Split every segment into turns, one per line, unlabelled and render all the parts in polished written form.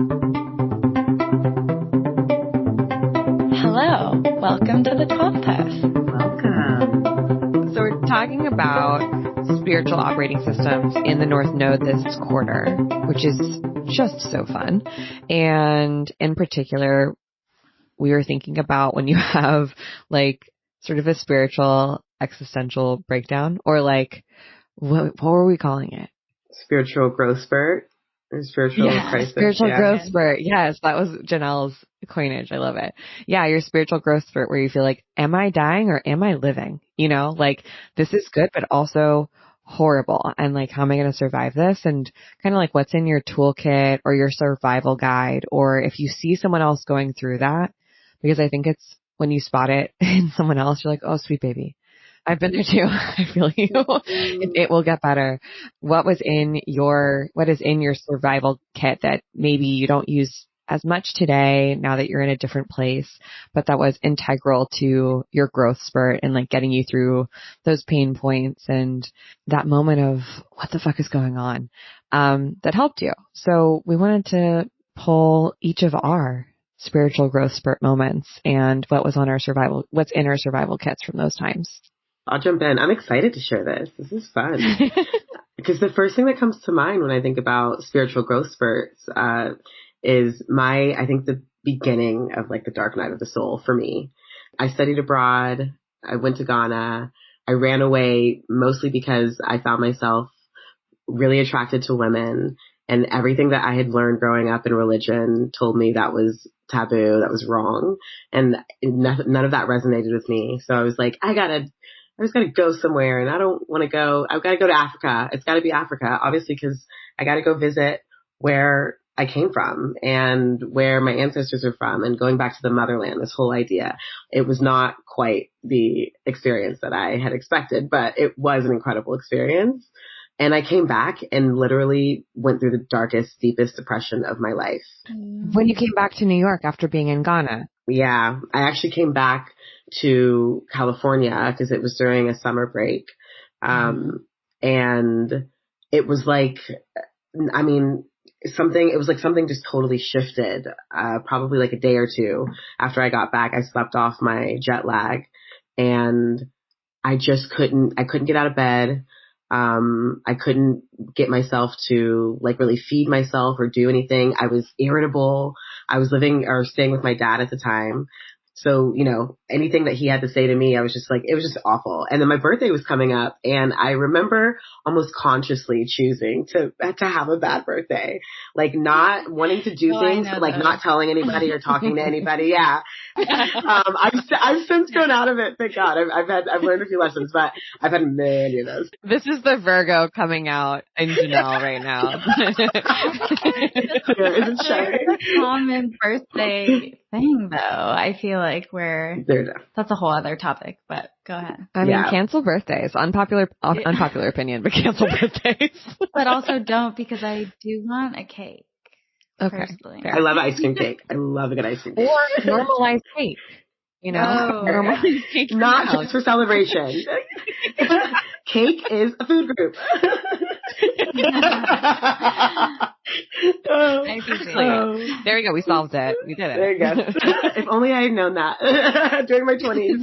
Hello, welcome to the 12th house.
Welcome.
So we're talking about spiritual operating systems in the North Node this quarter, which is just so fun. And in particular, we were thinking about when you have like sort of a spiritual existential breakdown, or like, what were we calling it?
Spiritual growth spurt. Or spiritual crisis.
Spiritual growth spurt. Yes, that was Janelle's coinage. I love it. Yeah, your spiritual growth spurt where you feel like, am I dying or am I living? You know, like this is good, but also horrible. And like, how am I going to survive this? And kind of like what's in your toolkit or your survival guide, or if you see someone else going through that, because I think it's when you spot it in someone else, you're like, oh, sweet baby. I've been there too. I feel you. It will get better. What is in your survival kit that maybe you don't use as much today now that you're in a different place, but that was integral to your growth spurt and like getting you through those pain points and that moment of what the fuck is going on, that helped you. So we wanted to pull each of our spiritual growth spurt moments and what's in our survival kits from those times.
I'll jump in. I'm excited to share this. This is fun. Because the first thing that comes to mind when I think about spiritual growth spurts is I think the beginning of like the dark night of the soul for me. I studied abroad. I went to Ghana. I ran away mostly because I found myself really attracted to women, and everything that I had learned growing up in religion told me that was taboo, that was wrong. And none of that resonated with me. So I was like, I just got to go somewhere, and I don't want to go. I've got to go to Africa. It's got to be Africa, obviously, because I got to go visit where I came from and where my ancestors are from, and going back to the motherland, this whole idea. It was not quite the experience that I had expected, but it was an incredible experience. And I came back and literally went through the darkest, deepest depression of my life.
When you came back to New York after being in Ghana?
Yeah, I actually came back to California because it was during a summer break. And it was like, something just totally shifted, probably like a day or two after I got back. I slept off my jet lag, and I couldn't get out of bed. I couldn't get myself to like really feed myself or do anything. I was irritable. I was staying with my dad at the time. So, anything that he had to say to me, I was just like, it was just awful. And then my birthday was coming up, and I remember almost consciously choosing to have a bad birthday, like not wanting to do things, like not telling anybody or talking to anybody. Yeah. I've since grown out of it. Thank God. I've learned a few lessons, but I've had many of those.
This is the Virgo coming out in Janelle right now.
It's a common birthday thing, though. I feel like that's a whole other topic, but go ahead.
I mean, cancel birthdays. Unpopular opinion, but cancel birthdays.
But also don't, because I do want a cake.
Okay.
Personally.
I love ice cream cake. I love a good ice cream cake.
Or normalized cake. Normalized cake.
Not just for celebration. Cake is a food group.
There you go. We solved it. We did it.
There you go. If only I had known that during my 20s,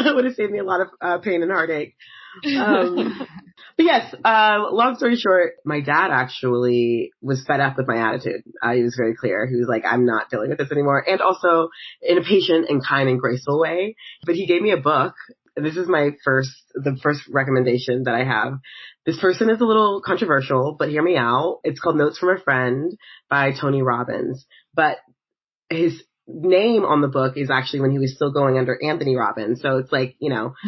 it would have saved me a lot of pain and heartache. But yes, long story short, my dad actually was fed up with my attitude. He was very clear. He was like, I'm not dealing with this anymore. And also in a patient and kind and graceful way. But he gave me a book. This is the first recommendation that I have. This person is a little controversial, but hear me out. It's called Notes from a Friend by Tony Robbins. But his name on the book is actually when he was still going under Anthony Robbins. So it's like,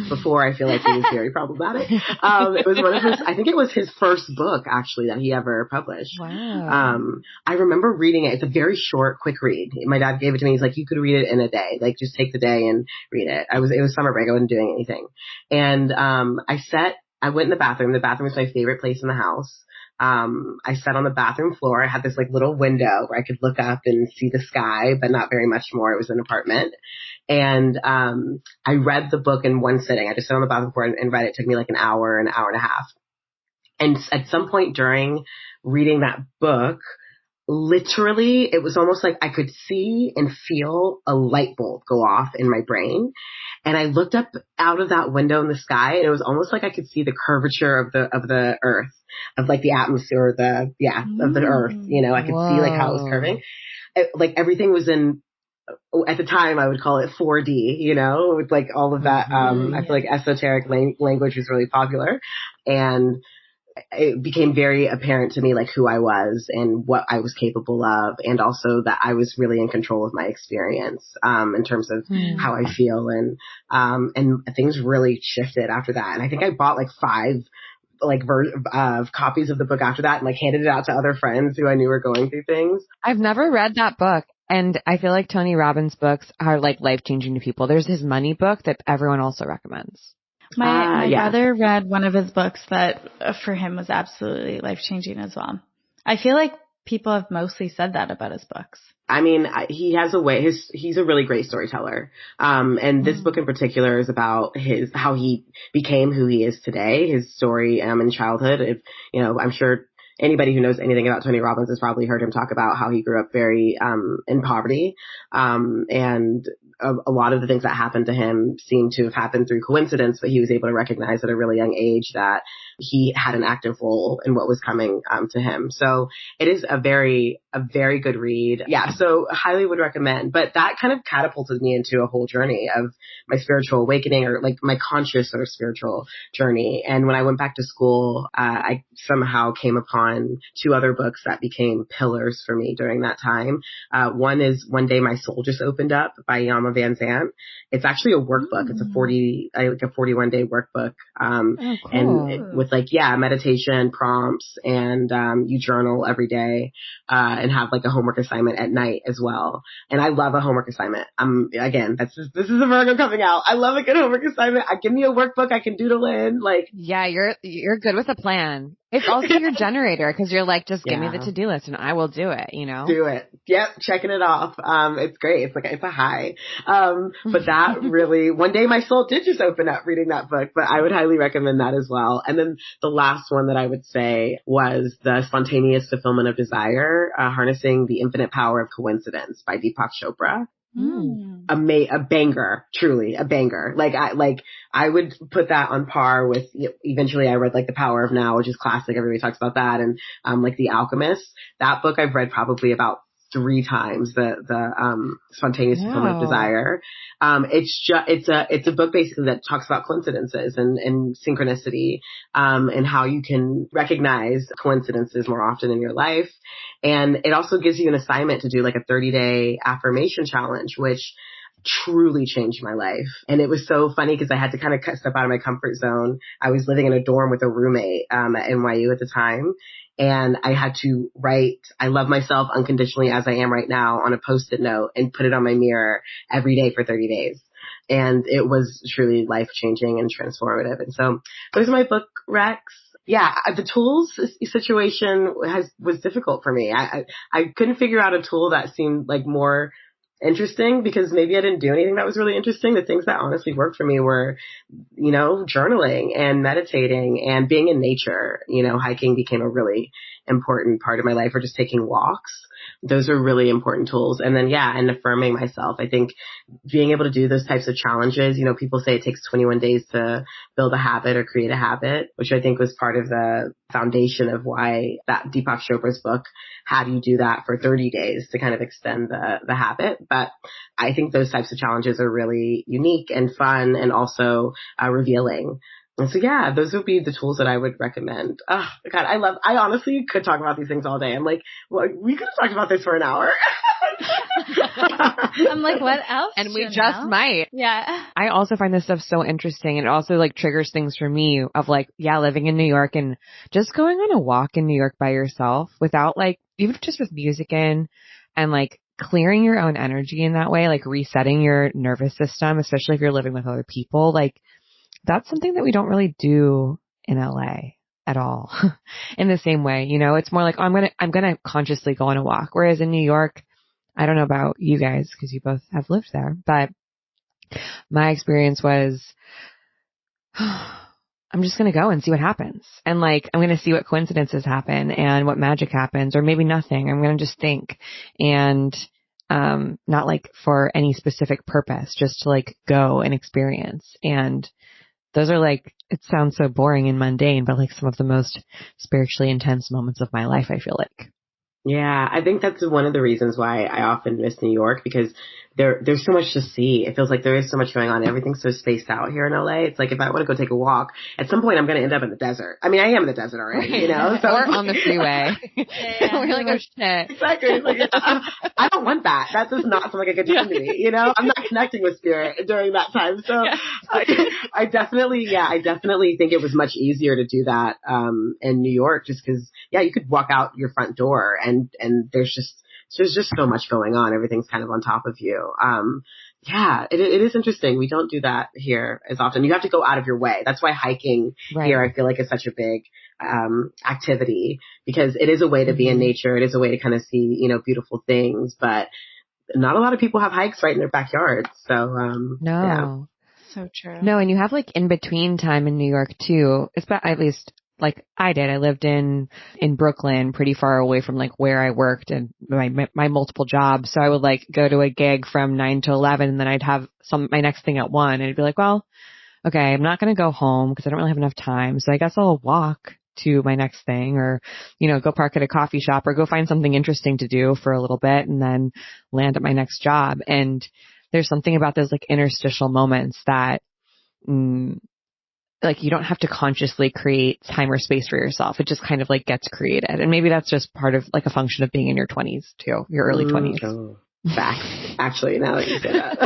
before I feel like he was very problematic. It was I think it was his first book actually that he ever published.
Wow.
I remember reading it. It's a very short, quick read. My dad gave it to me. He's like, you could read it in a day. Like just take the day and read it. It was summer break. I wasn't doing anything. And, I went in the bathroom. The bathroom was my favorite place in the house. I sat on the bathroom floor. I had this like little window where I could look up and see the sky, but not very much more. It was an apartment. And, I read the book in one sitting. I just sat on the bathroom floor and read it. It took me like an hour and a half. And at some point during reading that book, literally, it was almost like I could see and feel a light bulb go off in my brain. And I looked up out of that window in the sky, and it was almost like I could see the curvature of the earth, of like the atmosphere, of the earth. You know, I could see like how it was curving. Like everything was in, at the time I would call it 4D, you know, with like all of that. I feel like esoteric language was really popular, and it became very apparent to me like who I was and what I was capable of, and also that I was really in control of my experience in terms of how I feel, and things really shifted after that. And I think I bought like 5 copies of the book after that, and like handed it out to other friends who I knew were going through things.
I've never read that book. And I feel like Tony Robbins' books are like life-changing to people. There's his money book that everyone also recommends.
My brother read one of his books that for him was absolutely life-changing as well. I feel like people have mostly said that about his books.
I mean, he has a way, he's a really great storyteller. And this book in particular is about how he became who he is today, his story in childhood. You know, I'm sure anybody who knows anything about Tony Robbins has probably heard him talk about how he grew up very in poverty. And a lot of the things that happened to him seem to have happened through coincidence, but he was able to recognize at a really young age that he had an active role in what was coming to him. So it is a very good read. Yeah, so highly would recommend. But that kind of catapulted me into a whole journey of my spiritual awakening, or like my conscious sort of spiritual journey. And when I went back to school, I somehow came upon 2 other books that became pillars for me during that time. One is One Day My Soul Just Opened Up by Yama Van Zant. It's actually a workbook. It's a 41-day workbook.
Cool.
And with meditation prompts, and you journal every day, and have like a homework assignment at night as well. And I love a homework assignment. Again, this is a Virgo coming out. I love a good homework assignment. Give me a workbook I can doodle in. Like,
yeah, you're good with a plan. It's also your generator, because you're like, just give me the to-do list and I will do it, you know?
Do it. Yep. Checking it off. It's great. It's a high. But that really, One Day My Soul did just open up reading that book, but I would highly recommend that as well. And then the last one that I would say was The Spontaneous Fulfillment of Desire, Harnessing the Infinite Power of Coincidence by Deepak Chopra. A banger, truly a banger. I would put that on par with, eventually I read like The Power of Now, which is classic. Everybody talks about that. And, like The Alchemist, that book I've read probably about 3 times, the Spontaneous Fulfillment of Desire. It's a book basically that talks about coincidences and synchronicity, and how you can recognize coincidences more often in your life. And it also gives you an assignment to do like a 30-day affirmation challenge, which truly changed my life. And it was so funny because I had to kind of step out of my comfort zone. I was living in a dorm with a roommate at NYU at the time. And I had to write, I love myself unconditionally as I am right now, on a Post-it note and put it on my mirror every day for 30 days. And it was truly life-changing and transformative. And so those are my book recs. Yeah, the tools situation was difficult for me. I couldn't figure out a tool that seemed like more interesting, because maybe I didn't do anything that was really interesting. The things that honestly worked for me were, journaling and meditating and being in nature. Hiking became a really important part of my life, or just taking walks. Those are really important tools. And then, and affirming myself. I think being able to do those types of challenges, people say it takes 21 days to build a habit or create a habit, which I think was part of the foundation of why that Deepak Chopra's book had you do that for 30 days to kind of extend the habit. But I think those types of challenges are really unique and fun, and also revealing. And so, those would be the tools that I would recommend. Oh, God, I honestly could talk about these things all day. I'm like, well, we could have talked about this for an hour.
I'm like, what else?
And we just might.
Yeah.
I also find this stuff so interesting. It also like triggers things for me of like, living in New York and just going on a walk in New York by yourself without like, even just with music in, and like clearing your own energy in that way, like resetting your nervous system, especially if you're living with other people. Like, that's something that we don't really do in LA at all in the same way. It's more like, oh, I'm going to consciously go on a walk. Whereas in New York, I don't know about you guys because you both have lived there, but my experience was, I'm I'm just going to go and see what happens. And like, I'm going to see what coincidences happen and what magic happens, or maybe nothing. I'm going to just think and, not like for any specific purpose, just to like go and experience. And those are like, it sounds so boring and mundane, but like some of the most spiritually intense moments of my life, I feel like.
Yeah, I think that's one of the reasons why I often miss New York, because there's so much to see. It feels like there is so much going on. Everything's so spaced out here in LA. It's like if I want to go take a walk, at some point I'm going to end up in the desert. I mean, I am in the desert already, you know? So
or on the freeway. We're like, oh shit.
Exactly. It's like, I don't want that. That does not sound like a good time to me, you know? I'm not connecting with spirit during that time. So I definitely think it was much easier to do that in New York, just because, you could walk out your front door and there's just so much going on. Everything's kind of on top of you. It is interesting. We don't do that here as often. You have to go out of your way. That's why hiking here, I feel like, is such a big activity, because it is a way to be in nature. It is a way to kind of see, you know, beautiful things, but not a lot of people have hikes right in their backyards. So,
no.
Yeah.
So true.
No, and you have like in between time in New York too. At least like I did. I lived in Brooklyn, pretty far away from like where I worked and my multiple jobs. So I would like go to a gig from 9 to 11, and then I'd have my next thing at 1, and I'd be like, well, okay, I'm not going to go home because I don't really have enough time. So I guess I'll walk to my next thing, or, you know, go park at a coffee shop, or go find something interesting to do for a little bit and then land at my next job. And there's something about those like interstitial moments that, like you don't have to consciously create time or space for yourself. It just kind of like gets created. And maybe that's just part of like a function of being in your 20s too, your early 20s.
Oh, facts. Actually, now that you say that.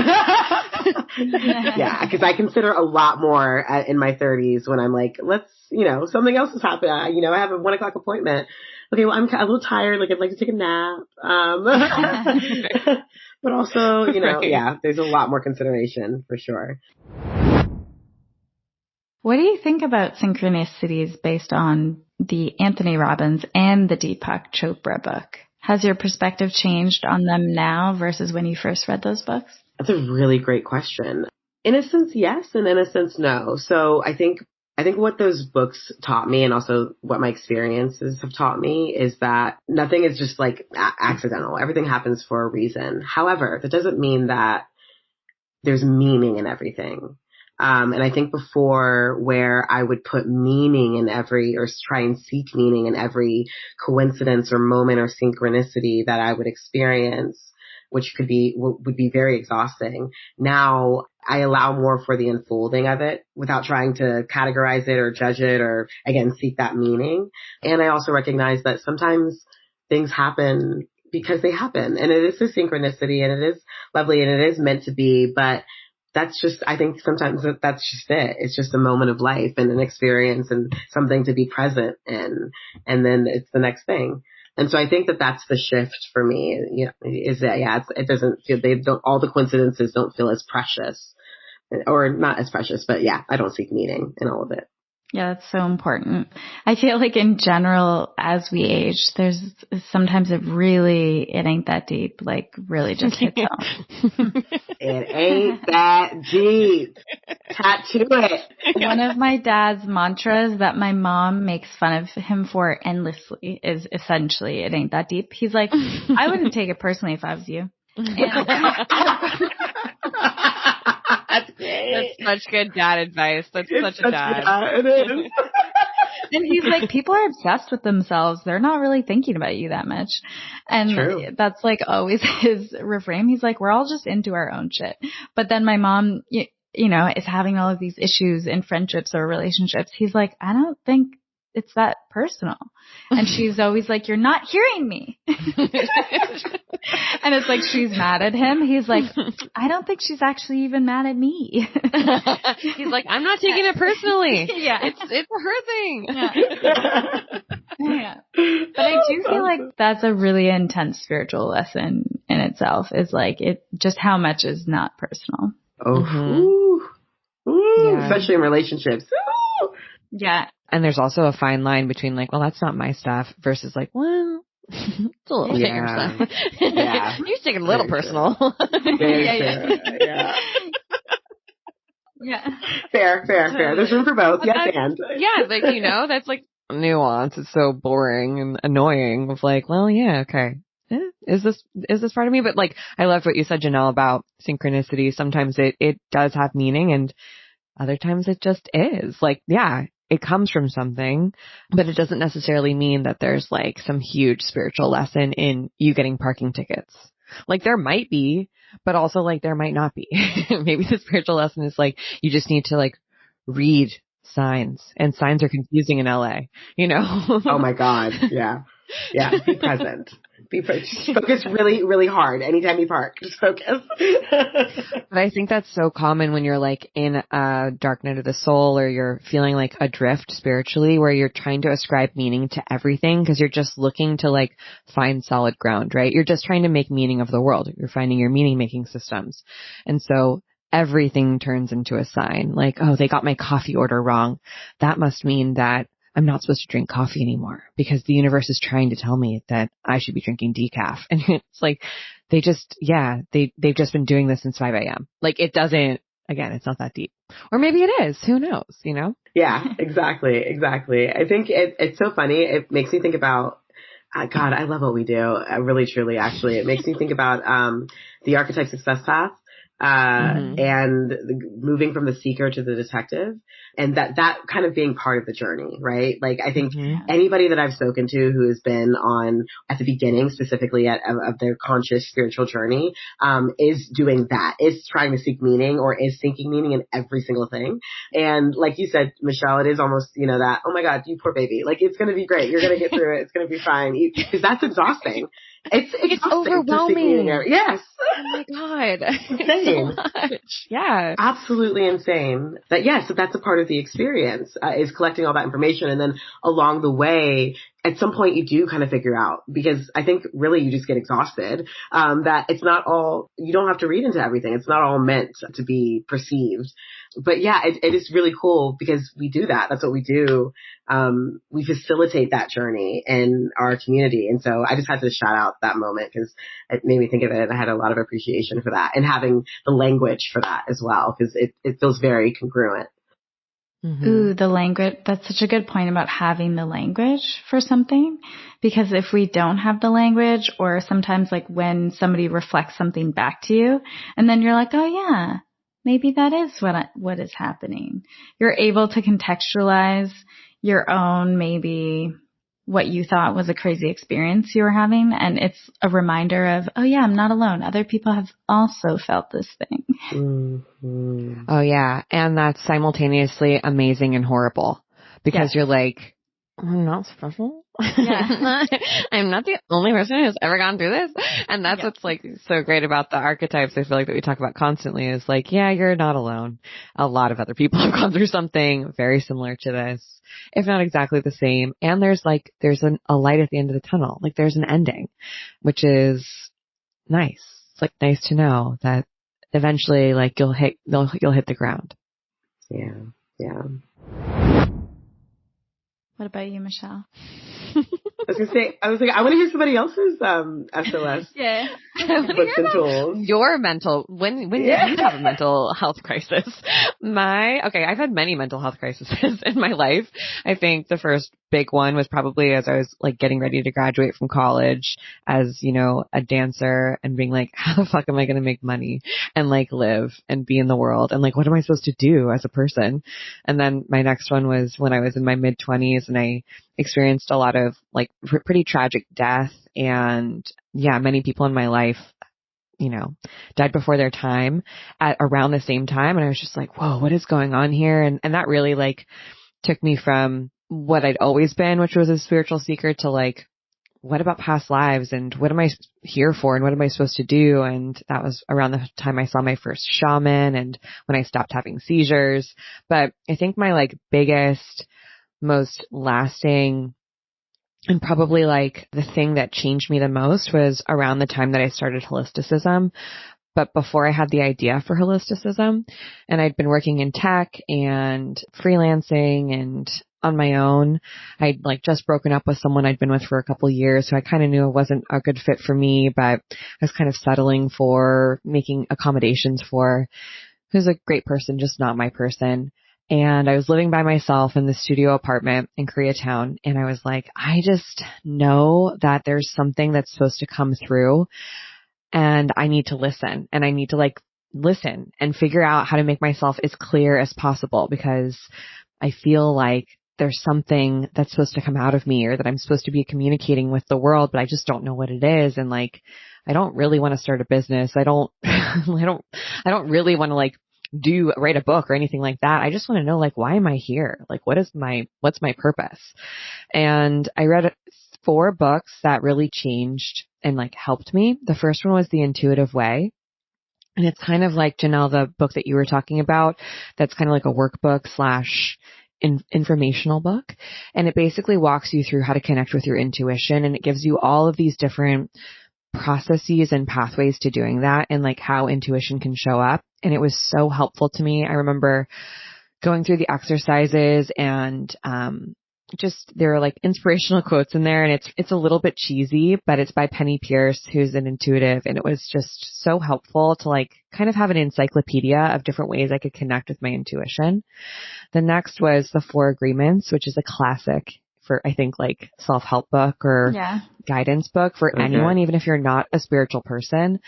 Yeah, because I consider a lot more in my 30s when I'm like, something else has happened. I have a 1:00 appointment. Okay, well, I'm a little tired. Like, I'd like to take a nap. But also, there's a lot more consideration for sure.
What do you think about synchronicities based on the Anthony Robbins and the Deepak Chopra book? Has your perspective changed on them now versus when you first read those books?
That's a really great question. In a sense, yes, and in a sense, no. So I think what those books taught me, and also what my experiences have taught me, is that nothing is just like accidental. Everything happens for a reason. However, that doesn't mean that there's meaning in everything. And I think before, where I would put meaning in or try and seek meaning in every coincidence or moment or synchronicity that I would experience, which would be very exhausting. Now I allow more for the unfolding of it without trying to categorize it or judge it or, again, seek that meaning. And I also recognize that sometimes things happen because they happen, and it is a synchronicity, and it is lovely, and it is meant to be, but I think sometimes that's just it. It's just a moment of life and an experience and something to be present in, and then it's the next thing. And so I think that that's the shift for me, is that, it doesn't feel, all the coincidences don't feel as precious, or not as precious, but I don't seek meaning in all of it.
Yeah, that's so important. I feel like in general, as we age, there's sometimes it ain't that deep, like really just hits home.
It ain't that deep. Tattoo it.
One of my dad's mantras that my mom makes fun of him for endlessly is essentially, it ain't that deep. He's like, I wouldn't take it personally if I was you.
That's great.
That's such good dad advice. That's such a dad.
Yeah, it is.
And he's like, people are obsessed with themselves. They're not really thinking about you that much. And
True.
That's like always his refrain. He's like, we're all just into our own shit. But then my mom, is having all of these issues in friendships or relationships. He's like, I don't think it's that personal. And she's always like, you're not hearing me. And it's like, she's mad at him. He's like, I don't think she's actually even mad at me.
He's like, I'm not taking it personally.
Yeah.
It's her thing.
Yeah. But I do feel like that's a really intense spiritual lesson in itself, is like just how much is not personal.
Oh,
Mm-hmm.
ooh, especially in relationships. Ooh.
Yeah.
And there's also a fine line between like, well, that's not my stuff, versus like, well, it's a little bigger stuff. Yeah. You're taking a little personal.
Yeah.
Yeah.
Fair. There's room for both. Yes, and.
Yeah, like, you know, that's like nuance. It's so boring and annoying of like, well, yeah, okay. Is this part of me? But like, I loved what you said, Janelle, about synchronicity. Sometimes it does have meaning and other times it just is. Like, yeah, it comes from something, but it doesn't necessarily mean that there's like some huge spiritual lesson in you getting parking tickets. Like there might be, but also like there might not be. Maybe the spiritual lesson is like, you just need to like read signs, and signs are confusing in LA, you know?
Oh my God. Yeah. Yeah. Be present. Just focus really, really hard. Anytime you park, just focus.
But I think that's so common when you're like in a dark night of the soul, or you're feeling like adrift spiritually, where you're trying to ascribe meaning to everything because you're just looking to like find solid ground, right? You're just trying to make meaning of the world. You're finding your meaning making systems. And so everything turns into a sign like, oh, they got my coffee order wrong. That must mean that I'm not supposed to drink coffee anymore because the universe is trying to tell me that I should be drinking decaf. And it's like, they've just been doing this since 5 a.m. Like it doesn't, again, it's not that deep. Or maybe it is, who knows, you know?
Yeah, exactly. I think it's so funny. It makes me think about, God, I love what we do. Really, truly, actually. It makes me think about, the archetype success path. And moving from the seeker to the detective, and that kind of being part of the journey, right? Like I think anybody that I've spoken to who has been on at the beginning, specifically of their conscious spiritual journey, is doing that, is trying to seek meaning or is seeking meaning in every single thing. And like you said, Michelle, it is almost, you know, that, oh my God, you poor baby. Like it's going to be great. You're going to get through it. It's going to be fine. Because that's exhausting. It's
overwhelming.
Yes.
Oh my God.
Insane.
So much. Yeah.
Absolutely insane. So that's a part of the experience, is collecting all that information. And then along the way, at some point you do kind of figure out, because I think really you just get exhausted, that it's not all, you don't have to read into everything. It's not all meant to be perceived. But yeah, it is really cool because we do that. That's what we do. We facilitate that journey in our community. And so I just had to shout out that moment because it made me think of it. And I had a lot of appreciation for that and having the language for that as well, because it feels very congruent.
Mm-hmm. Ooh, the language. That's such a good point about having the language for something, because if we don't have the language, or sometimes like when somebody reflects something back to you and then you're like, oh yeah, maybe that is what is happening. You're able to contextualize your own, maybe what you thought was a crazy experience you were having. And it's a reminder of, oh yeah, I'm not alone. Other people have also felt this thing.
Mm-hmm.
Oh yeah. And that's simultaneously amazing and horrible because you're like, I'm not special. Yeah. I'm not the only person who's ever gone through this. And that's what's like so great about the archetypes. I feel like that we talk about constantly is like, yeah, you're not alone. A lot of other people have gone through something very similar to this, if not exactly the same. And there's a light at the end of the tunnel. Like there's an ending, which is nice. It's like nice to know that eventually like you'll hit the ground.
Yeah. Yeah.
What about you, Michelle?
I was like, I want to hear somebody else's SOS.
Yeah.
Books and tools.
Your mental, when did you have a mental health crisis? I've had many mental health crises in my life. I think the first big one was probably as I was like getting ready to graduate from college as, you know, a dancer and being like, how the fuck am I going to make money and like live and be in the world? And like, what am I supposed to do as a person? And then my next one was when I was in my mid-20s and I experienced a lot of like pretty tragic death. And yeah, many people in my life, you know, died before their time at around the same time. And I was just like, whoa, what is going on here? And that really like took me from what I'd always been, which was a spiritual seeker, to like, what about past lives and what am I here for and what am I supposed to do? And that was around the time I saw my first shaman and when I stopped having seizures. But I think my like biggest, most lasting and probably like the thing that changed me the most was around the time that I started Holisticism. But before I had the idea for Holisticism, and I'd been working in tech and freelancing and on my own, I'd like just broken up with someone I'd been with for a couple of years. So I kind of knew it wasn't a good fit for me, but I was kind of settling for, making accommodations for. who's a great person, just not my person. And I was living by myself in the studio apartment in Koreatown. And I was like, I just know that there's something that's supposed to come through and I need to listen, and I need to like listen and figure out how to make myself as clear as possible, because I feel like there's something that's supposed to come out of me, or that I'm supposed to be communicating with the world, but I just don't know what it is. And like, I don't really want to start a business. I don't really want to like write a book or anything like that. I just want to know, like, why am I here? Like, what's my purpose? And I read 4 books that really changed and like helped me. The first one was The Intuitive Way. And it's kind of like, Janelle, the book that you were talking about, that's kind of like a workbook / informational book. And it basically walks you through how to connect with your intuition. And it gives you all of these different processes and pathways to doing that, and like how intuition can show up. And it was so helpful to me. I remember going through the exercises, and just there are like inspirational quotes in there, and it's a little bit cheesy, but it's by Penny Pierce, who's an intuitive, and it was just so helpful to like kind of have an encyclopedia of different ways I could connect with my intuition. The next was The 4 Agreements, which is a classic for, I think, like self-help book or guidance book for anyone, even if you're not a spiritual person,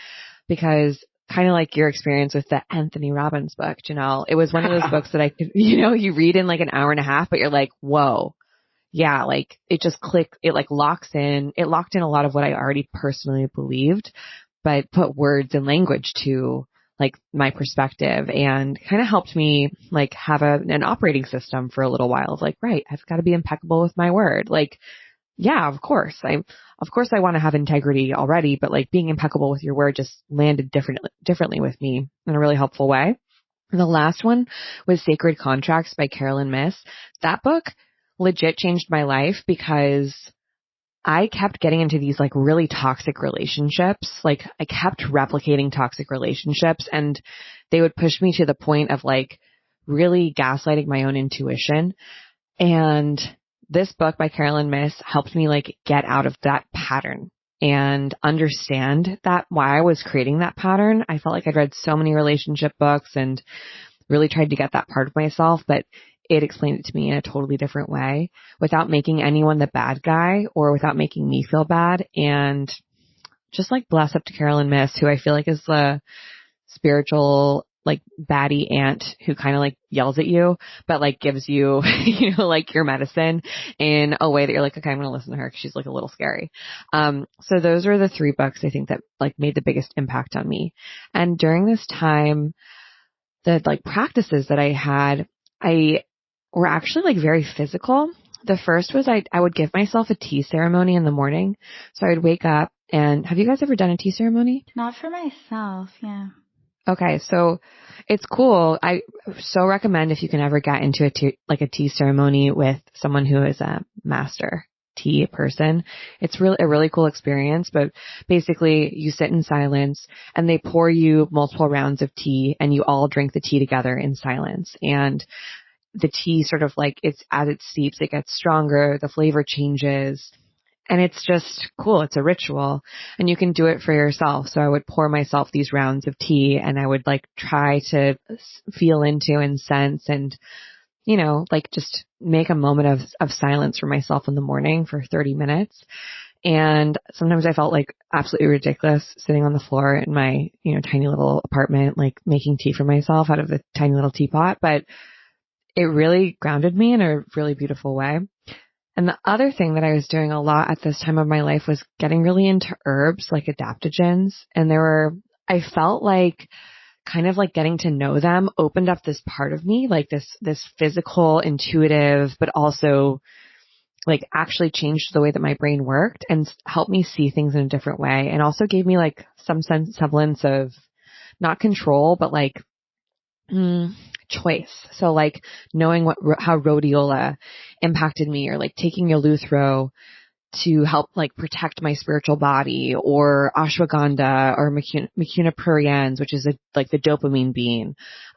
because kind of like your experience with the Anthony Robbins book, Janelle, it was one of those books that I could, you read in like an hour and a half, but you're like, whoa. Yeah, like it just clicked. It like locked in a lot of what I already personally believed, but put words and language to like my perspective, and kind of helped me like have an operating system for a little while of like, right, I've got to be impeccable with my word. Like, yeah, of course I want to have integrity already, but like being impeccable with your word just landed differently with me in a really helpful way. And the last one was Sacred Contracts by Carolyn Myss. That book legit changed my life, because I kept getting into these like really toxic relationships. Like I kept replicating toxic relationships, and they would push me to the point of like really gaslighting my own intuition. And this book by Carolyn Myss helped me like get out of that pattern and understand that why I was creating that pattern. I felt like I'd read so many relationship books and really tried to get that part of myself, but it explained it to me in a totally different way, without making anyone the bad guy or without making me feel bad. And just like bless up to Carolyn Myss, who I feel like is the spiritual like baddie aunt who kind of like yells at you, but like gives you, like your medicine in a way that you're like, okay, I'm going to listen to her because she's like a little scary. So those are the 3 books I think that like made the biggest impact on me. And during this time, the like practices that I had, were actually like very physical. The first was I would give myself a tea ceremony in the morning. So I would wake up, and have you guys ever done a tea ceremony?
Not for myself. Yeah.
Okay. So it's cool. I so recommend if you can ever get into a tea ceremony with someone who is a master tea person. It's really a really cool experience, but basically you sit in silence and they pour you multiple rounds of tea and you all drink the tea together in silence. And the tea sort of like as it steeps, it gets stronger, the flavor changes, and it's just cool. It's a ritual, and you can do it for yourself. So I would pour myself these rounds of tea, and I would like try to feel into and sense and, like just make a moment of silence for myself in the morning for 30 minutes. And sometimes I felt like absolutely ridiculous sitting on the floor in my, tiny little apartment, like making tea for myself out of the tiny little teapot, but it really grounded me in a really beautiful way. And the other thing that I was doing a lot at this time of my life was getting really into herbs like adaptogens. And I felt like kind of like getting to know them opened up this part of me, like this physical, intuitive, but also like actually changed the way that my brain worked and helped me see things in a different way. And also gave me like some semblance of not control, but like, choice. So like knowing how rhodiola impacted me, or like taking Eleuthero to help like protect my spiritual body, or ashwagandha or mucuna pruriens, which is like the dopamine bean.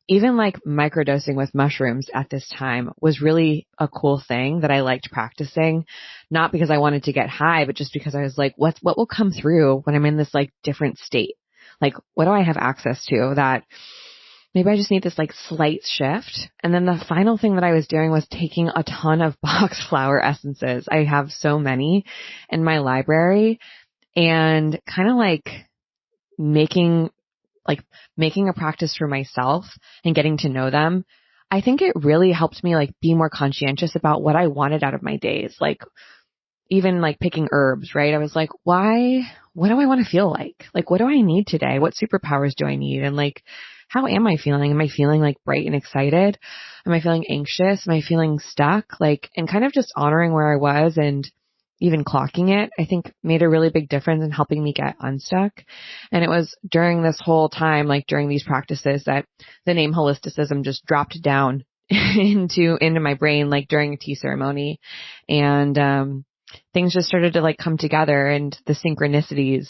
Even like microdosing with mushrooms at this time was really a cool thing that I liked practicing, not because I wanted to get high, but just because I was like, what will come through when I'm in this like different state? Like, what do I have access to that maybe I just need this like slight shift. And then the final thing that I was doing was taking a ton of box flower essences. I have so many in my library, and kind of like making a practice for myself and getting to know them. I think it really helped me like be more conscientious about what I wanted out of my days. Like even like picking herbs, right? I was like, what do I want to feel like? Like, what do I need today? What superpowers do I need? And like, how am I feeling? Am I feeling like bright and excited? Am I feeling anxious? Am I feeling stuck? Like, and kind of just honoring where I was and even clocking it, I think made a really big difference in helping me get unstuck. And it was during this whole time, like during these practices, that the name Holisticism just dropped down into my brain, like during a tea ceremony. And, things just started to like come together, and the synchronicities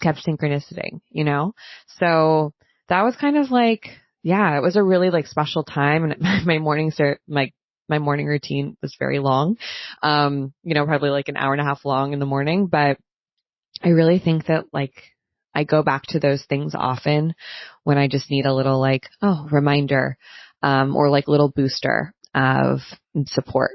kept synchronicity, you know? So that was kind of like, yeah, it was a really like special time. And my morning routine was very long, probably like an hour and a half long in the morning. But I really think that like I go back to those things often when I just need a little like, reminder, or like little booster of support.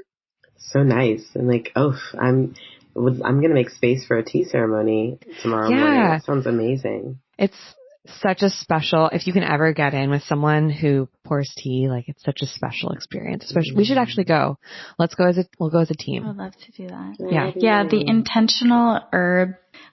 So nice. And like, I'm going to make space for a tea ceremony tomorrow morning. That sounds amazing.
It's such a special, if you can ever get in with someone who pours tea, like it's such a special experience. Especially, we should actually go. We'll go as a team.
I'd love to do that.
Yeah.
Yeah. The intentional herb,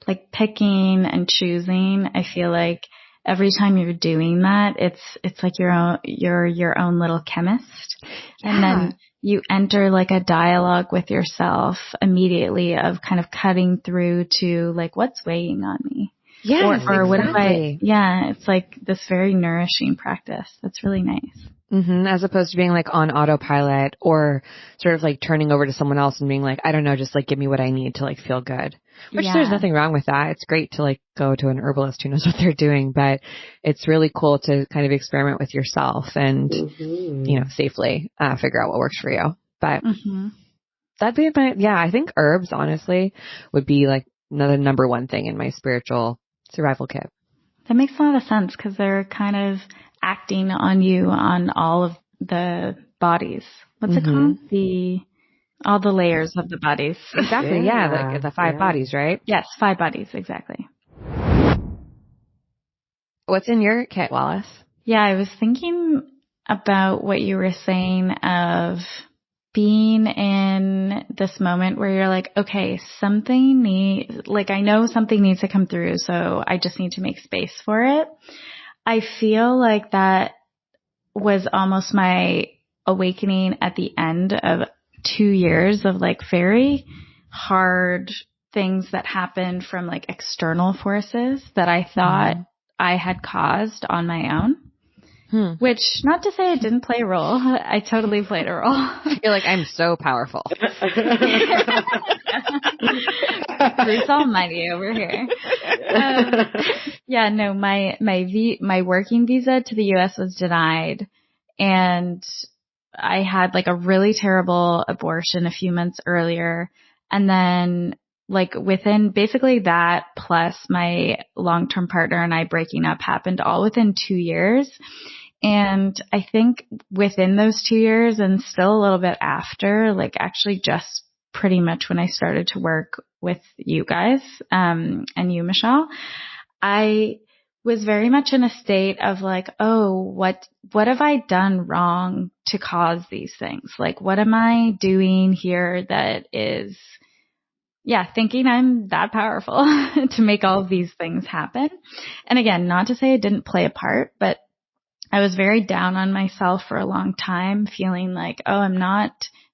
like picking and choosing, I feel like every time you're doing that, it's like you're your own little chemist. And then you enter like a dialogue with yourself immediately of kind of cutting through to like, what's weighing on me?
Yeah.
Or what if it's like this very nourishing practice. That's really nice.
Mm-hmm. As opposed to being like on autopilot, or sort of like turning over to someone else and being like, I don't know, just like give me what I need to like feel good. Which there's nothing wrong with that. It's great to like go to an herbalist who knows what they're doing, but it's really cool to kind of experiment with yourself and, safely figure out what works for you. But that'd be I think herbs honestly would be like another number one thing in my spiritual survival kit.
That makes a lot of sense, because they're kind of acting on you on all of the bodies. What's it called? All the layers of the bodies.
Exactly. Yeah. The 5 bodies, right?
Yes. 5 bodies. Exactly.
What's in your kit, Wallis?
Yeah. I was thinking about what you were saying of being in this moment where you're like, okay, I know something needs to come through, so I just need to make space for it. I feel like that was almost my awakening at the end of 2 years of like very hard things that happened from like external forces that I thought I had caused on my own. Which, not to say I didn't play a role. I totally played a role.
You're like, I'm so powerful.
Bruce Almighty over here. My working visa to the U.S. was denied, and I had like a really terrible abortion a few months earlier. And then like within basically that, plus my long-term partner and I breaking up, happened all within 2 years. And I think within those 2 years, and still a little bit after, like actually just pretty much when I started to work with you guys, and you, Michelle, I was very much in a state of like, what have I done wrong to cause these things? Like, what am I doing here that is, thinking I'm that powerful to make all of these things happen? And again, not to say I didn't play a part, but I was very down on myself for a long time, feeling like, I'm not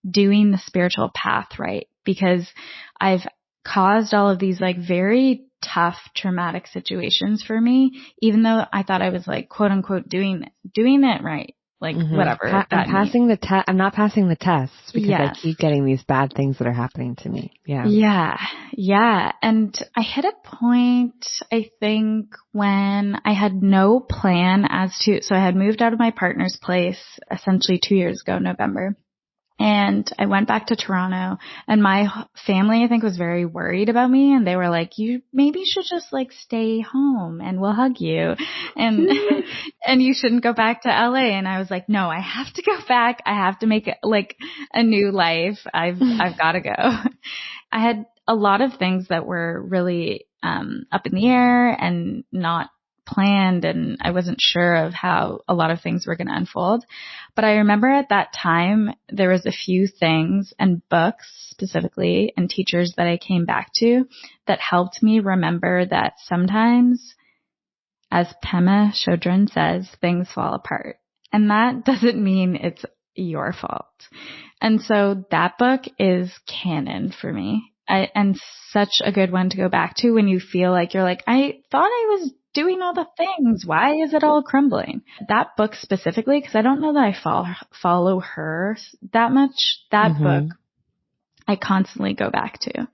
doing the spiritual path right, because I've caused all of these like very tough, traumatic situations for me, even though I thought I was like, quote unquote, doing it right. Like whatever.
I'm passing the test. I'm not passing the tests because I keep getting these bad things that are happening to me.
Yeah. And I hit a point, I think, when I had no plan so I had moved out of my partner's place essentially 2 years ago, November. And I went back to Toronto, and my family, I think, was very worried about me. And they were like, you maybe should just like stay home and we'll hug you. And, and you shouldn't go back to LA. And I was like, no, I have to go back. I have to make it like a new life. I've got to go. I had a lot of things that were really, up in the air and not planned, and I wasn't sure of how a lot of things were going to unfold. But I remember at that time, there was a few things and books specifically and teachers that I came back to that helped me remember that sometimes, as Pema Chodron says, things fall apart. And that doesn't mean it's your fault. And so that book is canon for me. And such a good one to go back to when you feel like you're like, I thought I was doing all the things. Why is it all crumbling? That book specifically, because I don't know that I follow her that much. That book I constantly go back to,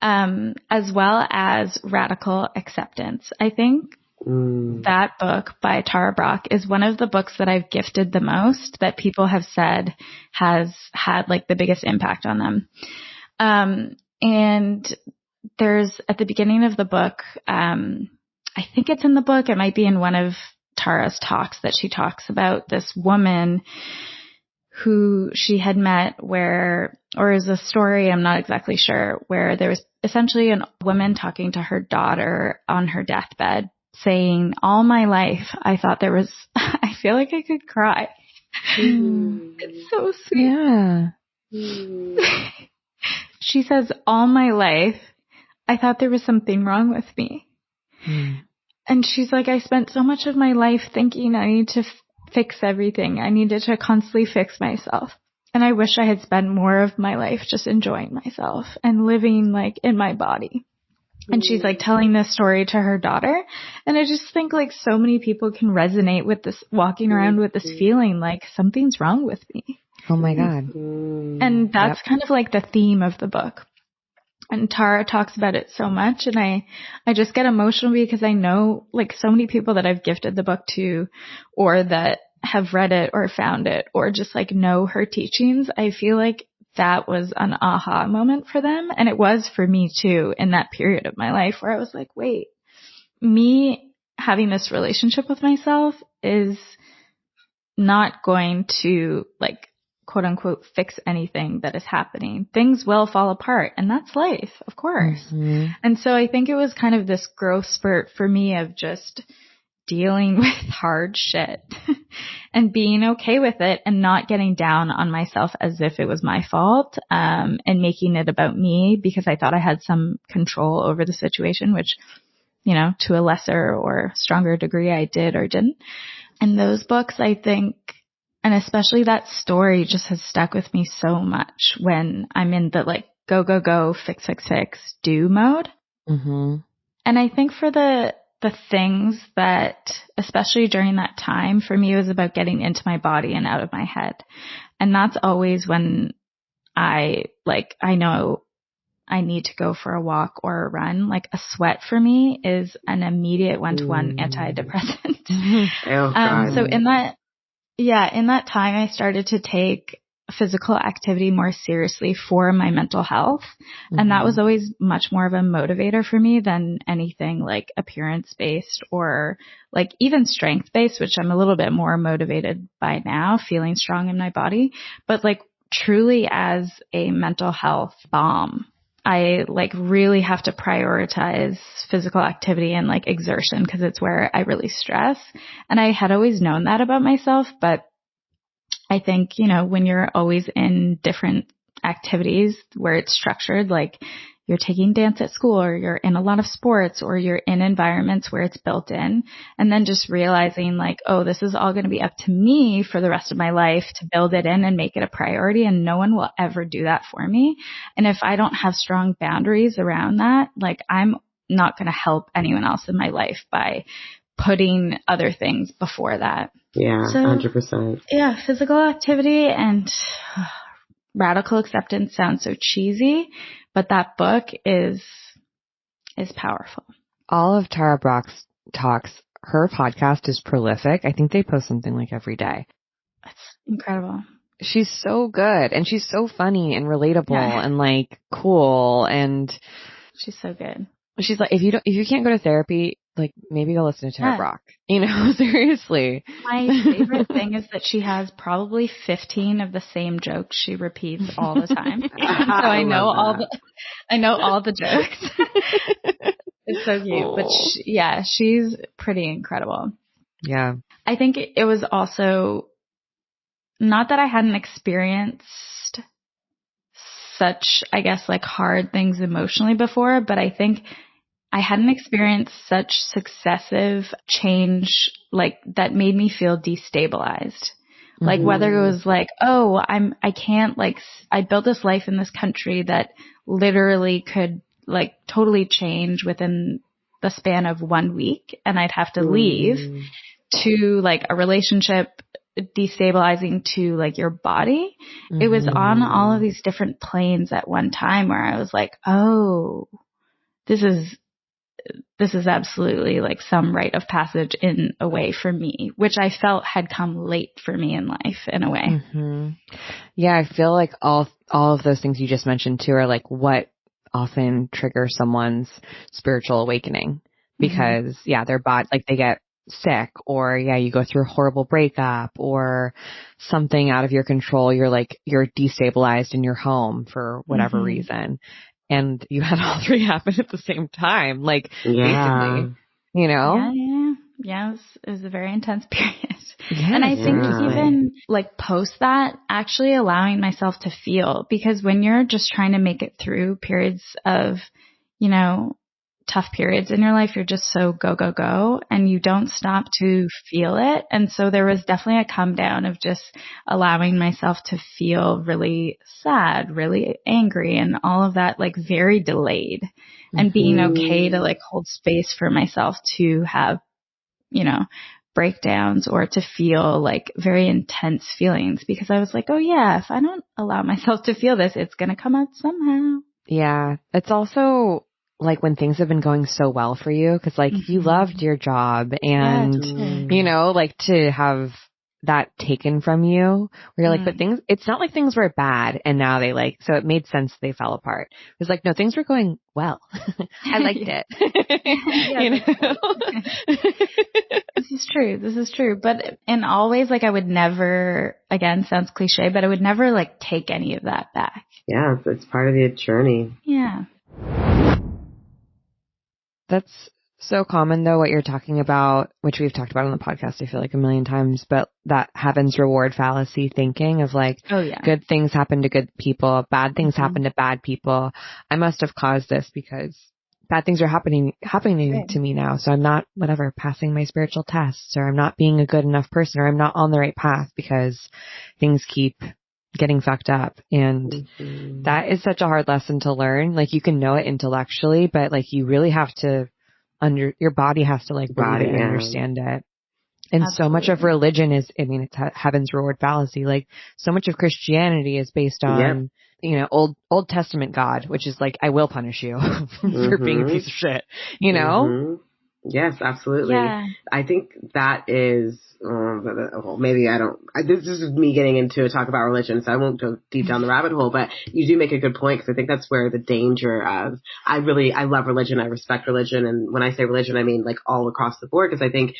as well as Radical Acceptance. I think that book by Tara Brach is one of the books that I've gifted the most, that people have said has had like the biggest impact on them. And there's at the beginning of the book, I think it's in the book, it might be in one of Tara's talks, that she talks about this woman who she had met or is a story, I'm not exactly sure, where there was essentially a woman talking to her daughter on her deathbed saying, all my life, I thought there was, I feel like I could cry. It's so sweet. Yeah. She says, all my life, I thought there was something wrong with me. And she's like, I spent so much of my life thinking I need to fix everything. I needed to constantly fix myself. And I wish I had spent more of my life just enjoying myself and living like in my body. And she's like telling this story to her daughter. And I just think like so many people can resonate with this, walking around with this feeling like something's wrong with me.
Oh my God.
And that's kind of like the theme of the book. And Tara talks about it so much, and I just get emotional because I know like so many people that I've gifted the book to, or that have read it or found it or just like know her teachings. I feel like that was an aha moment for them. And it was for me too, in that period of my life where I was like, wait, me having this relationship with myself is not going to like, quote unquote, fix anything that is happening. Things will fall apart, and that's life, of course. And so I think it was kind of this growth spurt for me of just dealing with hard shit and being okay with it and not getting down on myself as if it was my fault, and making it about me because I thought I had some control over the situation, which, you know, to a lesser or stronger degree I did or didn't. And those books, I think, and especially that story, just has stuck with me so much when I'm in the like go, go, go, fix, fix, fix, do mode. And I think for the things that, especially during that time, for me, it was about getting into my body and out of my head. And that's always when I know I need to go for a walk or a run. Like a sweat for me is an immediate one-to-one antidepressant.
Oh, God.
So in that time, I started to take physical activity more seriously for my mental health. And that was always much more of a motivator for me than anything like appearance based or like even strength based, which I'm a little bit more motivated by now, feeling strong in my body. But like truly as a mental health balm, I like really have to prioritize physical activity and like exertion because it's where I really stress. And I had always known that about myself, but I think, you know, when you're always in different activities where it's structured, like you're taking dance at school or you're in a lot of sports or you're in environments where it's built in, and then just realizing like, oh, this is all going to be up to me for the rest of my life to build it in and make it a priority, and no one will ever do that for me. And if I don't have strong boundaries around that, like I'm not going to help anyone else in my life by putting other things before that.
Yeah,
so,
100%.
Yeah, physical activity and radical acceptance sounds so cheesy, but that book is powerful.
All of Tara Brach's talks, her podcast is prolific. I think they post something like every day.
That's incredible.
she's so good and she's so funny and relatable and like cool. And
she's so good.
She's like, if you can't go to therapy, like maybe go listen to Tarot Rock, you know, seriously.
My favorite thing is that she has probably 15 of the same jokes she repeats all the time. So I know all the jokes. It's so cute. Aww. But she's pretty incredible.
Yeah.
I think it was also not that I hadn't experienced such, I guess, like hard things emotionally before, but I think I hadn't experienced such successive change like that made me feel destabilized. Like whether it was like, oh, I can't like, I built this life in this country that literally could like totally change within the span of 1 week and I'd have to leave, to like a relationship destabilizing to like your body. It was on all of these different planes at one time where I was like, oh, this is absolutely like some rite of passage in a way for me, which I felt had come late for me in life in a way.
Yeah. I feel like all of those things you just mentioned too are like what often trigger someone's spiritual awakening because their body, like they get sick or you go through a horrible breakup or something out of your control. You're destabilized in your home for whatever reason. And you had all three happen at the same time, like basically, you know?
Yeah. It was a very intense period. And I think even like post that, actually allowing myself to feel, because when you're just trying to make it through periods of, you know, tough periods in your life, you're just so go, and you don't stop to feel it. And so there was definitely a come down of just allowing myself to feel really sad, really angry, and all of that, like very delayed, and being okay to like hold space for myself to have, you know, breakdowns or to feel like very intense feelings, because I was like, oh yeah, if I don't allow myself to feel this, it's going to come out somehow.
Yeah. It's also like when things have been going so well for you, cause like you loved your job and, you know, like to have that taken from you where you're like, but it's not like things were bad and now they like, so it made sense they fell apart. It was like, no, things were going well. I liked it. You know?
This is true. But in always, like I would never, again, sounds cliche, but I would never like take any of that back.
Yeah. It's part of the journey.
Yeah.
That's so common though, what you're talking about, which we've talked about on the podcast, I feel like a million times, but that heaven's reward fallacy thinking of like, good things happen to good people, bad things happen to bad people. I must have caused this because bad things are happening to me now. So I'm not, passing my spiritual tests, or I'm not being a good enough person, or I'm not on the right path because things keep getting fucked up. And that is such a hard lesson to learn. Like you can know it intellectually, but like you really have to your body has to like body and understand it. And so much of religion is, it's heaven's reward fallacy. Like so much of Christianity is based on, you know, Old Testament God, which is like, I will punish you for being a piece of shit, you know?
Yes, absolutely.
Yeah.
I think that is, this is me getting into a talk about religion, so I won't go deep down the rabbit hole, but you do make a good point, because I think that's where the danger of, I love religion, I respect religion, and when I say religion, I mean like all across the board, because I think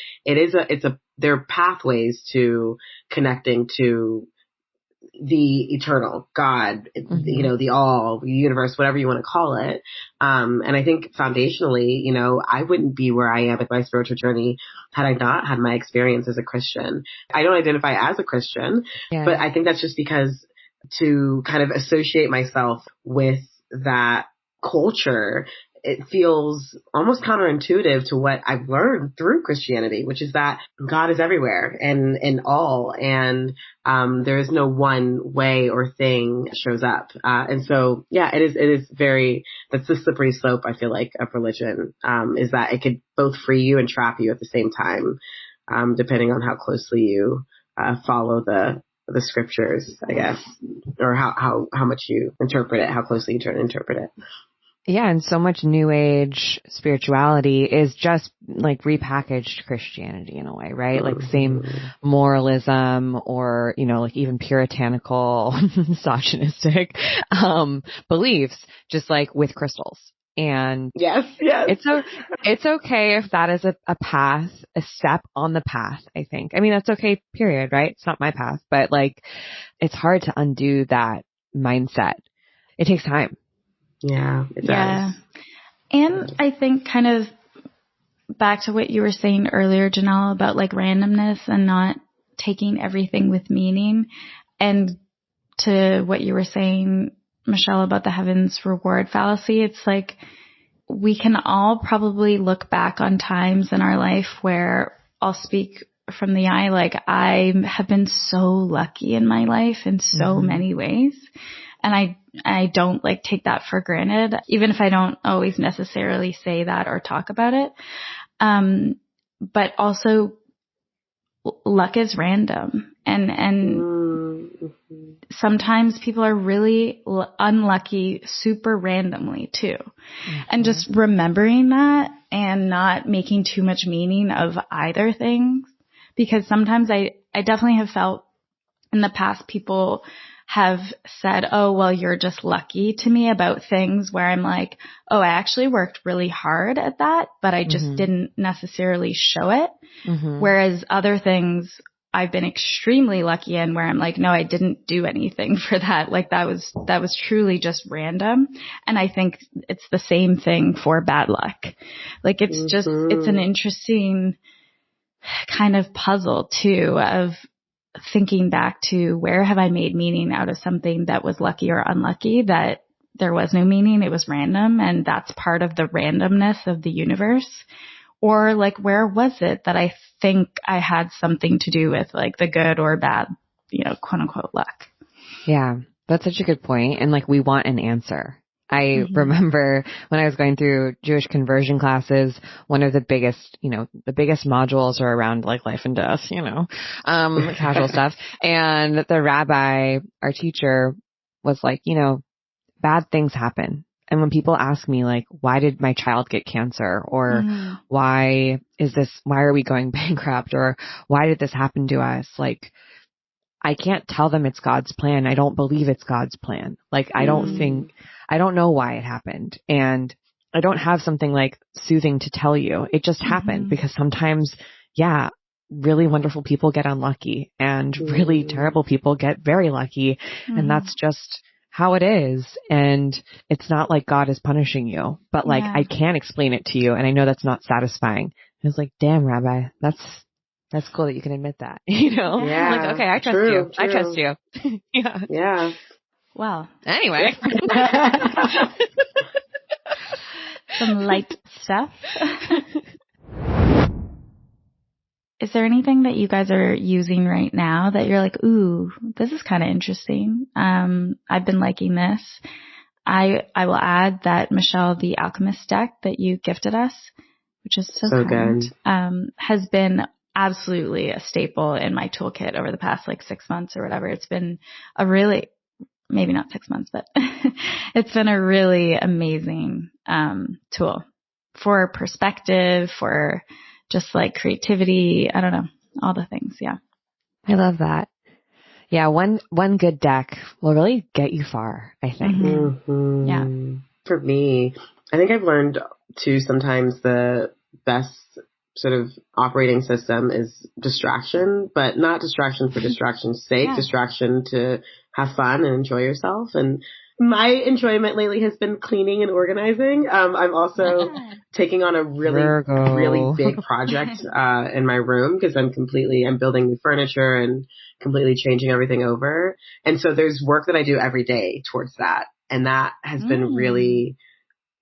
there are pathways to connecting to the eternal God, you know, the all, the universe, whatever you want to call it. And I think foundationally, you know, I wouldn't be where I am with my spiritual journey had I not had my experience as a Christian. I don't identify as a Christian, but I think that's just because to kind of associate myself with that culture, it feels almost counterintuitive to what I've learned through Christianity, which is that God is everywhere and in all, and there is no one way or thing shows up. And so, it is very, that's the slippery slope, I feel like, of religion, is that it could both free you and trap you at the same time, depending on how closely you follow the scriptures, I guess, or how much you interpret it, how closely you try to interpret it.
Yeah, and so much new age spirituality is just like repackaged Christianity in a way, right? Like same moralism or, like even puritanical, misogynistic, beliefs, just like with crystals. And
yes.
It's okay if that is a path, a step on the path, I think. I mean, that's okay, period, right? It's not my path, but like, it's hard to undo that mindset. It takes time.
Yeah, it does.
Yeah. And I think kind of back to what you were saying earlier, Janelle, about like randomness and not taking everything with meaning, and to what you were saying, Michelle, about the heaven's reward fallacy. It's like we can all probably look back on times in our life where, I'll speak from the eye, like I have been so lucky in my life in so many ways. And I don't like take that for granted, even if I don't always necessarily say that or talk about it. But also luck is random, and sometimes people are really unlucky super randomly too. And just remembering that and not making too much meaning of either thing, because sometimes I definitely have felt in the past people have said, oh, well, you're just lucky to me about things where I'm like, oh, I actually worked really hard at that, but I just didn't necessarily show it. Whereas other things I've been extremely lucky in where I'm like, no, I didn't do anything for that. Like that was truly just random. And I think it's the same thing for bad luck. Like it's just, it's an interesting kind of puzzle too of thinking back to where have I made meaning out of something that was lucky or unlucky, that there was no meaning, it was random, and that's part of the randomness of the universe. Or like, where was it that I think I had something to do with like the good or bad, quote unquote luck?
Yeah, that's such a good point. And like, we want an answer. I remember when I was going through Jewish conversion classes, one of the biggest modules are around like life and death, casual stuff. And the rabbi, our teacher, was like, bad things happen. And when people ask me like, why did my child get cancer? Or why are we going bankrupt? Or why did this happen to us? Like, I can't tell them it's God's plan. I don't believe it's God's plan. Like, I don't know why it happened. And I don't have something like soothing to tell you. It just happened because sometimes, really wonderful people get unlucky and really terrible people get very lucky. And that's just how it is. And it's not like God is punishing you, but like, I can explain it to you. And I know that's not satisfying. I was like, damn, Rabbi, that's cool that you can admit that,
Yeah,
I'm like, okay, I trust you. I trust you.
Yeah.
Well,
anyway.
Some light stuff. Is there anything that you guys are using right now that you're like, ooh, this is kind of interesting? I've been liking this. I will add that, Michelle, the Alchemist deck that you gifted us, which is so kind, has been absolutely a staple in my toolkit over the past like 6 months or whatever. It's been a really, maybe not 6 months, but it's been a really amazing tool for perspective, for just like creativity. I don't know, all the things. Yeah.
I love that. Yeah. One good deck will really get you far, I think.
Yeah.
For me, I think I've learned too, sometimes the best sort of operating system is distraction, but not distraction for distraction's sake, distraction to have fun and enjoy yourself. And my enjoyment lately has been cleaning and organizing. I'm also taking on a really big project in my room because I'm building new furniture and completely changing everything over. And so there's work that I do every day towards that. And that has been really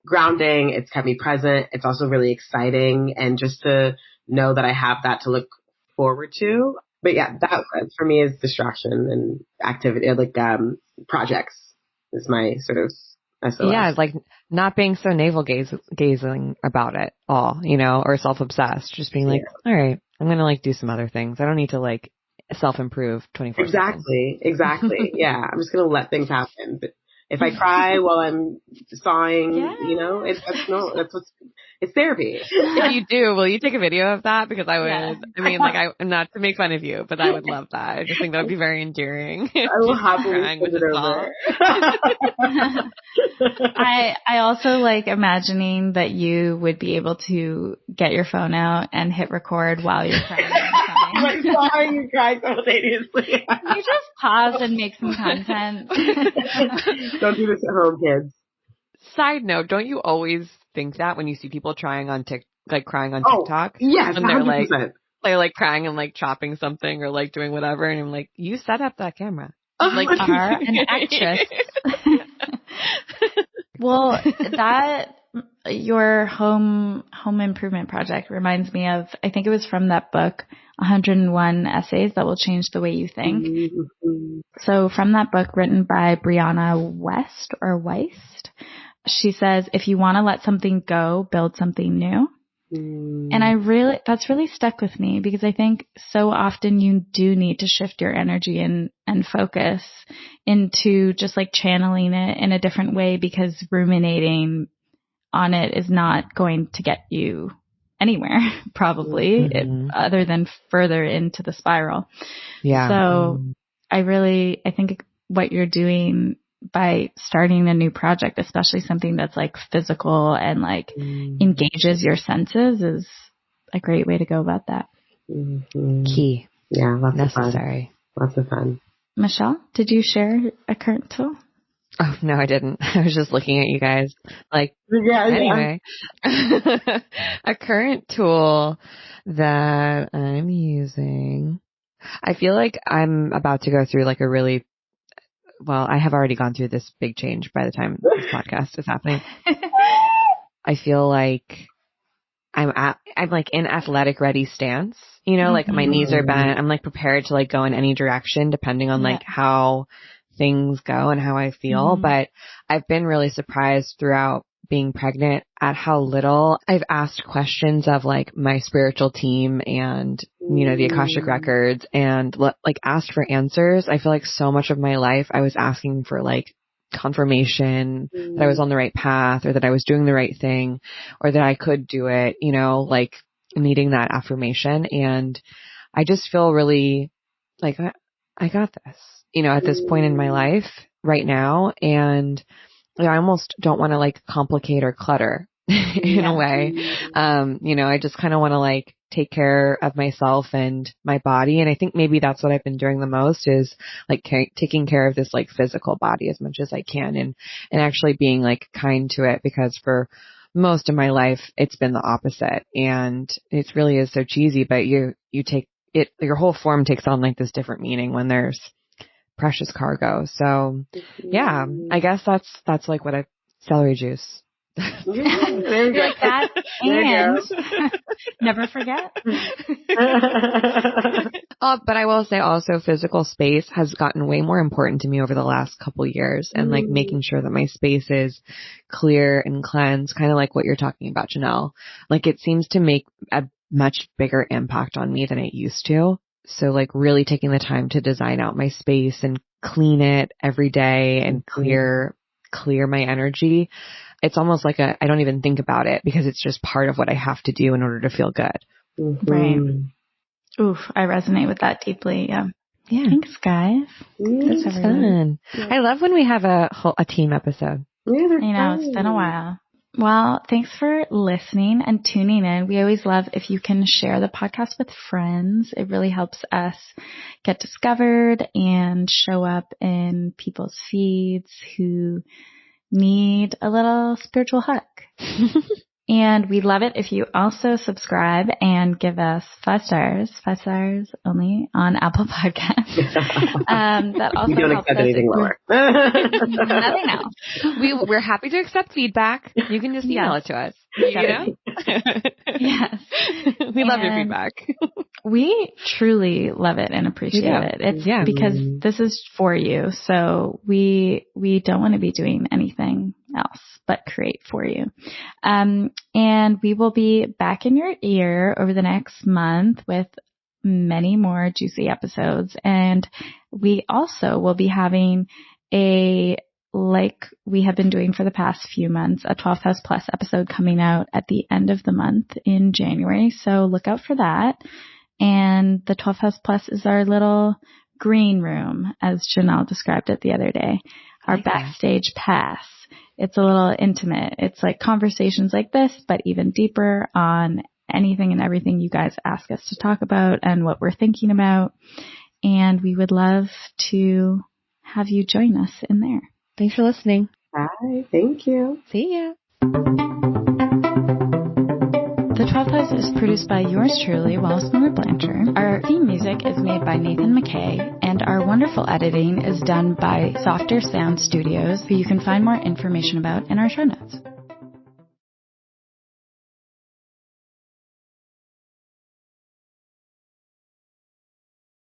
grounding. It's kept me present. It's also really exciting. And just to know that I have that to look forward to. But yeah, that for me is distraction and activity, like projects is my sort of SOS.
Yeah, like not being so navel gazing about it all, or self-obsessed. Just being like, all right, I'm going to like do some other things. I don't need to like self-improve 24/7.
Exactly. Yeah. I'm just going to let things happen. But If I cry while I'm sawing,
Yeah.
it's therapy.
If you do, will you take a video of that? Because I would, I mean, like, I'm not to make fun of you, but I would love that. I just think that would be very endearing.
I will happily send it over.
I also like imagining that you would be able to get your phone out and hit record while you're crying.
Like sawing and crying simultaneously.
You just pause and make some content.
Don't do this at home, kids.
Side note, don't you always think that when you see people crying on TikTok?
Yes,
when
100%.
They're like crying and like chopping something or like doing whatever, and I'm like, you set up that camera.
Like, are an actress. Well, that your home improvement project reminds me of, I think it was from that book, 101 Essays That Will Change the Way You Think.
Mm-hmm.
So from that book written by Brianna Weist, she says, if you want to let something go, build something new. And that's really stuck with me, because I think so often you do need to shift your energy and focus into just like channeling it in a different way, because ruminating on it is not going to get you anywhere, probably, other than further into the spiral.
Yeah.
So I think what you're doing by starting a new project, especially something that's like physical and like engages your senses, is a great way to go about that.
Key.
Yeah,
necessary.
Lots of fun.
Michelle, did you share a current tool?
Oh, no, I didn't. I was just looking at you guys. Like, anyway, a current tool that I'm using. I feel like I'm about to go through like I have already gone through this big change by the time this podcast is happening. I feel like I'm like in athletic ready stance, like my knees are bent. I'm like prepared to like go in any direction depending on like how things go and how I feel. But I've been really surprised throughout being pregnant at how little I've asked questions of like my spiritual team and, the Akashic records, and like asked for answers. I feel like so much of my life I was asking for like confirmation that I was on the right path, or that I was doing the right thing, or that I could do it, like needing that affirmation. And I just feel really like I got this, at this point in my life right now. And I almost don't want to like complicate or clutter in a way. I just kind of want to like take care of myself and my body. And I think maybe that's what I've been doing the most, is like taking care of this like physical body as much as I can, and actually being like kind to it, because for most of my life it's been the opposite. And it really is so cheesy, but you take it, your whole form takes on like this different meaning when there's precious cargo. So yeah, I guess that's like what celery juice.
There you go.
That, and never forget.
But I will say also, physical space has gotten way more important to me over the last couple years, and like making sure that my space is clear and cleansed, kind of like what you're talking about, Janelle. Like it seems to make a much bigger impact on me than it used to. So like really taking the time to design out my space and clean it every day and clear my energy. It's almost like I don't even think about it, because it's just part of what I have to do in order to feel good.
Right. Oof, I resonate with that deeply. Yeah. Thanks, guys.
This is fun. Yeah. I love when we have a team episode.
Yeah, it's been a while. Well, thanks for listening and tuning in. We always love if you can share the podcast with friends. It really helps us get discovered and show up in people's feeds who need a little spiritual hug. And we love it if you also subscribe and give us 5 stars only on Apple Podcasts. That also
we don't
helps
accept
us
anything lower.
Nothing else.
We're happy to accept feedback. You can just email it to us. Yes. We love your feedback.
We truly love it and appreciate it. It's because this is for you. So we don't want to be doing anything else but create for you. And we will be back in your ear over the next month with many more juicy episodes. And we also will be having a like we have been doing for the past few months, a 12th House Plus episode coming out at the end of the month in January. So look out for that. And the 12th House Plus is our little green room, as Janelle described it the other day, our backstage pass. It's a little intimate. It's like conversations like this, but even deeper on anything and everything you guys ask us to talk about and what we're thinking about. And we would love to have you join us in there.
Thanks for listening.
Bye. Thank you.
See ya.
The 12th House is produced by yours truly, Wallis Blanchard. Our theme music is made by Nathan McKay, and our wonderful editing is done by Softer Sound Studios, who you can find more information about in our show notes.